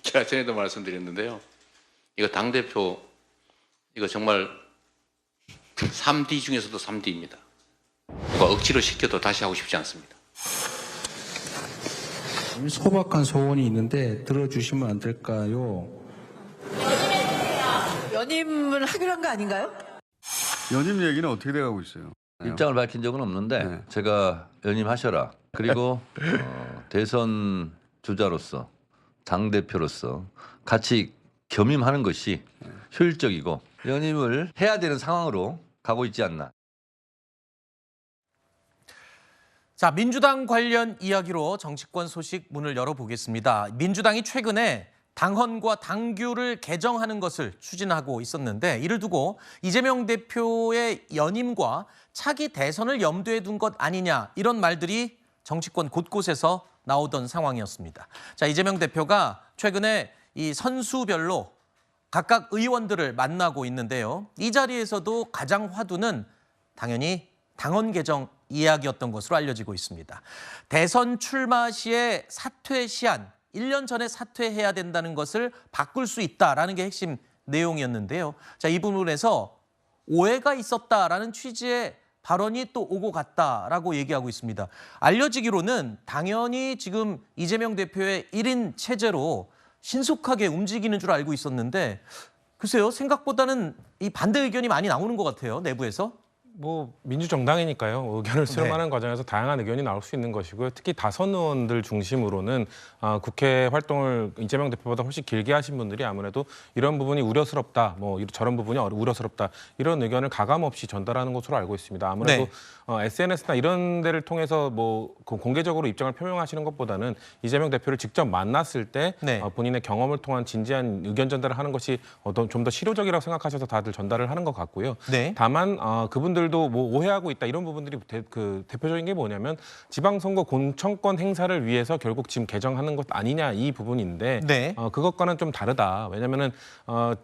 제가 전에도 말씀드렸는데요. 이거 당대표, 이거 정말 3D 중에서도 3D입니다. 누가 억지로 시켜도 다시 하고 싶지 않습니다. 소박한 소원이 있는데 들어주시면 안 될까요? 연임을 하기로 한 거 아닌가요? 연임 얘기는 어떻게 돼가고 있어요? 입장을 밝힌 적은 없는데 네. 제가 연임하셔라. 그리고 대선 주자로서 당대표로서 같이 겸임하는 것이 효율적이고 연임을 해야 되는 상황으로 가고 있지 않나. 자, 민주당 관련 이야기로 정치권 소식 문을 열어보겠습니다. 민주당이 최근에 당헌과 당규를 개정하는 것을 추진하고 있었는데 이를 두고 이재명 대표의 연임과 차기 대선을 염두에 둔 것 아니냐 이런 말들이 정치권 곳곳에서 나오던 상황이었습니다. 자, 이재명 대표가 최근에 이 선수별로 각각 의원들을 만나고 있는데요. 이 자리에서도 가장 화두는 당연히 당헌 개정 이야기였던 것으로 알려지고 있습니다. 대선 출마 시에 사퇴 시한 1년 전에 사퇴해야 된다는 것을 바꿀 수 있다라는 게 핵심 내용이었는데요. 자, 이 부분에서 오해가 있었다라는 취지의 발언이 또 오고 갔다라고 얘기하고 있습니다. 알려지기로는 당연히 지금 이재명 대표의 1인 체제로 신속하게 움직이는 줄 알고 있었는데 글쎄요, 생각보다는 이 반대 의견이 많이 나오는 것 같아요, 내부에서. 뭐 민주정당이니까요. 의견을 수렴하는 과정에서 다양한 의견이 나올 수 있는 것이고요. 특히 다선 의원들 중심으로는 국회 활동을 이재명 대표보다 훨씬 길게 하신 분들이 아무래도 이런 부분이 우려스럽다, 뭐 저런 부분이 우려스럽다 이런 의견을 가감없이 전달하는 것으로 알고 있습니다. 아무래도 SNS나 이런 데를 통해서 뭐 공개적으로 입장을 표명하시는 것보다는 이재명 대표를 직접 만났을 때 본인의 경험을 통한 진지한 의견 전달을 하는 것이 좀 더 실효적이라고 생각하셔서 다들 전달을 하는 것 같고요. 다만 그분들도 뭐 오해하고 있다 이런 부분들이 대표적인 게 뭐냐면 지방선거 공천권 행사를 위해서 결국 지금 개정하는 것 아니냐 이 부분인데 그것과는 좀 다르다. 왜냐면은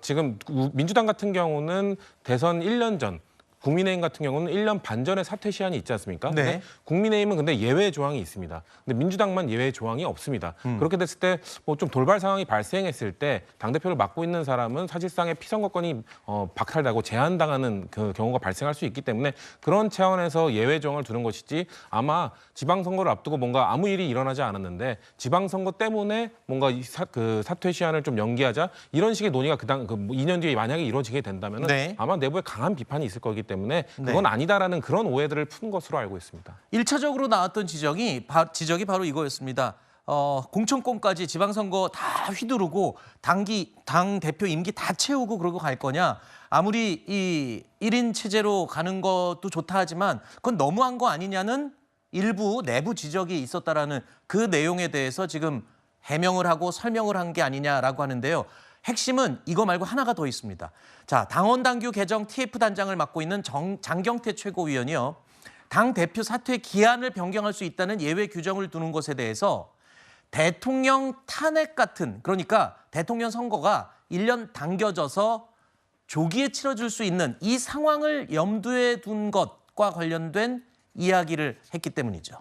지금 민주당 같은 경우는 대선 1년 전 국민의힘 같은 경우는 1년 반 전에 사퇴 시한이 있지 않습니까? 근데 국민의힘은 근데 예외 조항이 있습니다. 근데 민주당만 예외 조항이 없습니다. 그렇게 됐을 때 뭐 좀 돌발 상황이 발생했을 때 당대표를 맡고 있는 사람은 사실상의 피선거권이 박탈되고 제한당하는 그 경우가 발생할 수 있기 때문에 그런 차원에서 예외 조항을 두는 것이지 아마 지방선거를 앞두고 뭔가 아무 일이 일어나지 않았는데 지방선거 때문에 뭔가 그 사퇴 시한을 좀 연기하자 이런 식의 논의가 그 2년 뒤에 만약에 이루어지게 된다면 아마 내부에 강한 비판이 있을 거기 때문에 그건 아니다라는 그런 오해들을 푼 것으로 알고 있습니다. 1차적으로 나왔던 지적이 바로 이거였습니다. 공천권까지 지방선거 다 휘두르고 당 대표 임기 다 채우고 그러고 갈 거냐. 아무리 이 1인 체제로 가는 것도 좋다 하지만 그건 너무한 거 아니냐는 일부 내부 지적이 있었다라는 그 내용에 대해서 지금 해명을 하고 설명을 한 게 아니냐라고 하는데요. 핵심은 이거 말고 하나가 더 있습니다. 자, 당원 당규 개정 TF 단장을 맡고 있는 장경태 최고위원이요. 당 대표 사퇴 기한을 변경할 수 있다는 예외 규정을 두는 것에 대해서 대통령 탄핵 같은, 그러니까 대통령 선거가 1년 당겨져서 조기에 치러질 수 있는 이 상황을 염두에 둔 것과 관련된 이야기를 했기 때문이죠.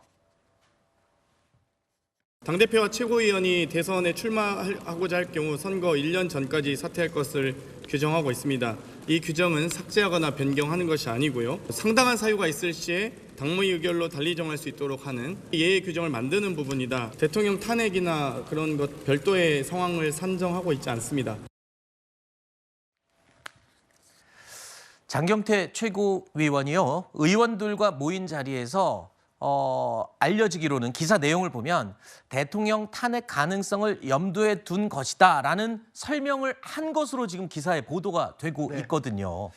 당대표와 최고위원이 대선에 출마하고자 할 경우 선거 1년 전까지 사퇴할 것을 규정하고 있습니다. 이 규정은 삭제하거나 변경하는 것이 아니고요. 상당한 사유가 있을 시에 당무위 의결로 달리 정할 수 있도록 하는 예외 규정을 만드는 부분이다. 대통령 탄핵이나 그런 것 별도의 상황을 산정하고 있지 않습니다. 장경태 최고위원이요. 의원들과 모인 자리에서 알려지기로는 기사 내용을 보면 대통령 탄핵 가능성을 염두에 둔 것이다라는 설명을 한 것으로 지금 기사에 보도가 되고 있거든요.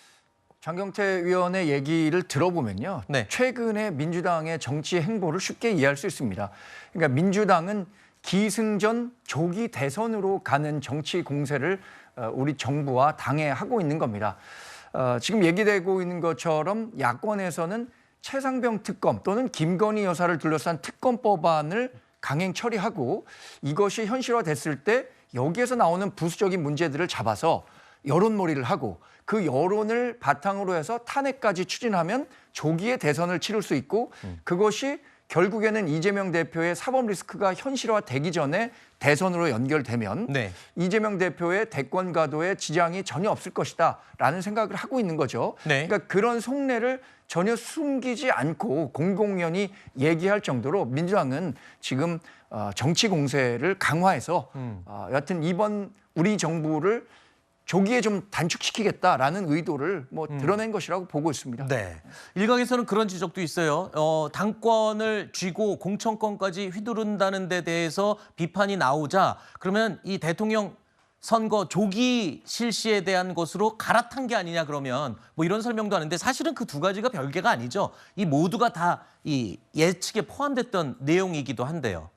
장경태 위원의 얘기를 들어보면요. 최근에 민주당의 정치 행보를 쉽게 이해할 수 있습니다. 그러니까 민주당은 기승전 조기 대선으로 가는 정치 공세를 우리 정부와 당에 하고 있는 겁니다. 지금 얘기되고 있는 것처럼 야권에서는 최상병 특검 또는 김건희 여사를 둘러싼 특검 법안을 강행 처리하고 이것이 현실화됐을 때 여기에서 나오는 부수적인 문제들을 잡아서 여론몰이를 하고 그 여론을 바탕으로 해서 탄핵까지 추진하면 조기에 대선을 치를 수 있고 그것이 결국에는 이재명 대표의 사법 리스크가 현실화되기 전에 대선으로 연결되면 네. 이재명 대표의 대권 가도에 지장이 전혀 없을 것이다라는 생각을 하고 있는 거죠. 네. 그러니까 그런 속내를 전혀 숨기지 않고 공공연히 얘기할 정도로 민주당은 지금 정치 공세를 강화해서 여하튼 이번 우리 정부를 조기에 좀 단축시키겠다라는 의도를 드러낸 것이라고 보고 있습니다. 네. 일각에서는 그런 지적도 있어요. 당권을 쥐고 공천권까지 휘두른다는 데 대해서 비판이 나오자 그러면 이 대통령 선거 조기 실시에 대한 것으로 갈아탄 게 아니냐 그러면 뭐 이런 설명도 하는데 사실은 그 두 가지가 별개가 아니죠. 이 모두가 다 이 예측에 포함됐던 내용이기도 한데요.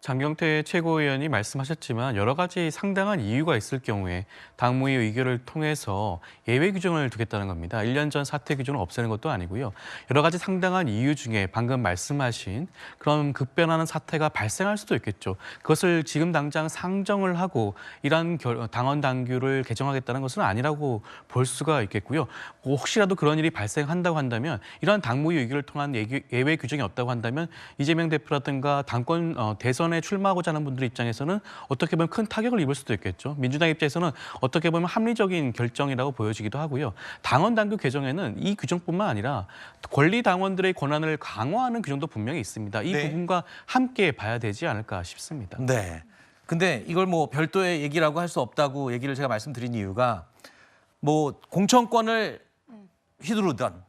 장경태 최고위원이 말씀하셨지만 여러 가지 상당한 이유가 있을 경우에 당무위 의결을 통해서 예외 규정을 두겠다는 겁니다. 1년 전 사퇴 규정을 없애는 것도 아니고요. 여러 가지 상당한 이유 중에 방금 말씀하신 그런 급변하는 사태가 발생할 수도 있겠죠. 그것을 지금 당장 상정을 하고 이러한 당원 당규를 개정하겠다는 것은 아니라고 볼 수가 있겠고요. 혹시라도 그런 일이 발생한다고 한다면 이러한 당무위 의결을 통한 예외 규정이 없다고 한다면 이재명 대표라든가 당권 대선에 출마하고자 하는 분들 입장에서는 어떻게 보면 큰 타격을 입을 수도 있겠죠. 민주당 입장에서는 어떻게 보면 합리적인 결정이라고 보여지기도 하고요. 당원 당규 개정에는 이 규정뿐만 아니라 권리 당원들의 권한을 강화하는 규정도 분명히 있습니다. 이 네. 부분과 함께 봐야 되지 않을까 싶습니다. 네. 근데 이걸 뭐 별도의 얘기라고 할 수 없다고 얘기를 제가 말씀드린 이유가 뭐 공천권을 휘두르던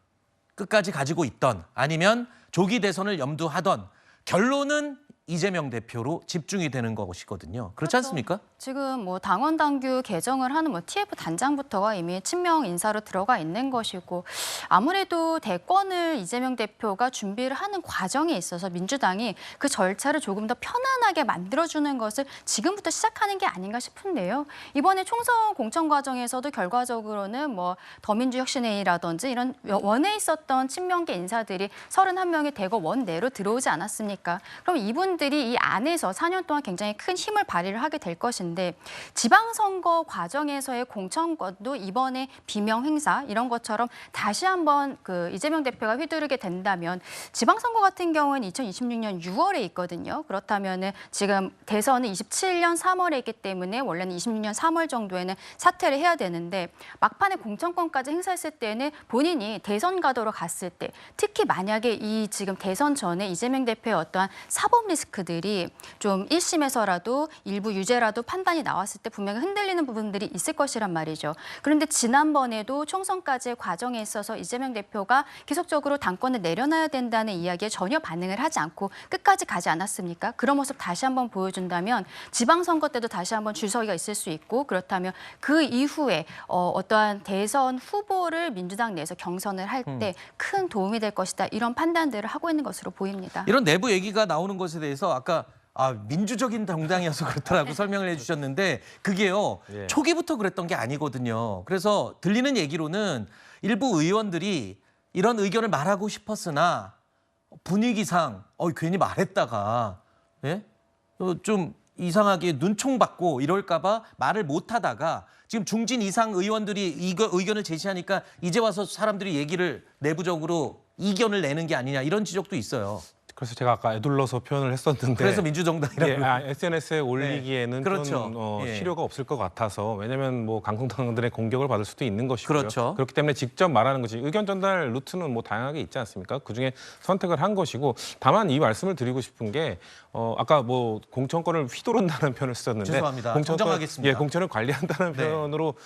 끝까지 가지고 있던 아니면 조기 대선을 염두하던 결론은 이재명 대표로 집중이 되는 것이거든요. 그렇지 않습니까? 지금 뭐 당원 당규 개정을 하는 뭐 TF 단장부터가 이미 친명 인사로 들어가 있는 것이고 아무래도 대권을 이재명 대표가 준비를 하는 과정에 있어서 민주당이 그 절차를 조금 더 편안하게 만들어주는 것을 지금부터 시작하는 게 아닌가 싶은데요. 이번에 총선 공천 과정에서도 결과적으로는 뭐 더민주혁신회의라든지 이런 원에 있었던 친명계 인사들이 31명이 대거 원 내로 들어오지 않았습니까? 그럼 이분들이 이 안에서 4년 동안 굉장히 큰 힘을 발휘를 하게 될 것인데 지방선거 과정에서의 공천권도 이번에 비명 행사 이런 것처럼 다시 한번 그 이재명 대표가 휘두르게 된다면 지방선거 같은 경우는 2026년 6월에 있거든요. 그렇다면은 지금 대선은 27년 3월에 있기 때문에 원래는 26년 3월 정도에는 사퇴를 해야 되는데 막판에 공천권까지 행사했을 때는 본인이 대선 가도로 갔을 때 특히 만약에 이 지금 대선 전에 이재명 대표의 어떠한 사법 리스크들이 좀 1심에서라도 일부 유죄라도 판단이 나왔을 때 분명히 흔들리는 부분들이 있을 것이란 말이죠. 그런데 지난번에도 총선까지의 과정에 있어서 이재명 대표가 계속적으로 당권을 내려놔야 된다는 이야기에 전혀 반응을 하지 않고 끝까지 가지 않았습니까? 그런 모습 다시 한번 보여준다면 지방선거 때도 다시 한번 줄서기가 있을 수 있고 그렇다면 그 이후에 어떠한 대선 후보를 민주당 내에서 경선을 할 때 큰 도움이 될 것이다. 이런 판단들을 하고 있는 것으로 보입니다. 이런 내부 얘기가 나오는 것에 대해서 아까 민주적인 정당이어서 그렇다라고 설명을 해주셨는데 그게요. 예. 초기부터 그랬던 게 아니거든요. 그래서 들리는 얘기로는 일부 의원들이 이런 의견을 말하고 싶었으나 분위기상 괜히 말했다가 예? 좀 이상하게 눈총받고 이럴까 봐 말을 못하다가 지금 중진 이상 의원들이 이거 의견을 제시하니까 이제 와서 사람들이 얘기를 내부적으로 이견을 내는 게 아니냐 이런 지적도 있어요. 그래서 제가 아까 애둘러서 표현을 했었는데 그래서 민주정당이라고. SNS에 올리기에는 네. 그렇죠. 좀 예. 실효가 없을 것 같아서 왜냐하면 뭐 강성당들의 공격을 받을 수도 있는 것이고요. 그렇죠. 그렇기 때문에 직접 말하는 것이 의견 전달 루트는 뭐 다양하게 있지 않습니까? 그중에 선택을 한 것이고 다만 이 말씀을 드리고 싶은 게 아까 뭐 공천권을 휘두른다는 표현을 쓰셨는데 죄송합니다. 정정하겠습니다. 예, 공천을 관리한다는 네. 표현으로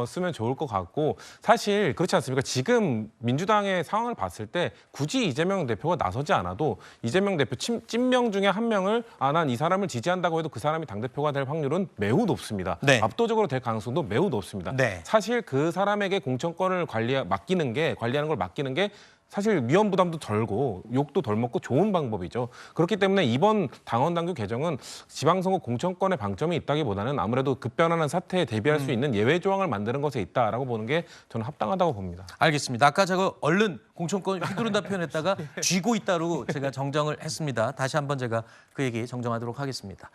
쓰면 좋을 것 같고 사실 그렇지 않습니까? 지금 민주당의 상황을 봤을 때 굳이 이재명 대표가 나서지 않아도 이재명 대표 찐명 중에 한 명을 난 이 사람을 지지한다고 해도 그 사람이 당대표가 될 확률은 매우 높습니다. 네. 압도적으로 될 가능성도 매우 높습니다. 네. 사실 그 사람에게 공천권을 관리하는 걸 맡기는 게 사실 위험 부담도 덜고 욕도 덜 먹고 좋은 방법이죠. 그렇기 때문에 이번 당원 당규 개정은 지방선거 공천권에 방점이 있다기보다는 아무래도 급변하는 사태에 대비할 수 있는 예외 조항을 만드는 것에 있다라고 보는 게 저는 합당하다고 봅니다. 알겠습니다. 아까 제가 얼른 공천권 휘두른다 표현했다가 쥐고 있다로 제가 정정을 했습니다. 다시 한번 제가 그 얘기 정정하도록 하겠습니다.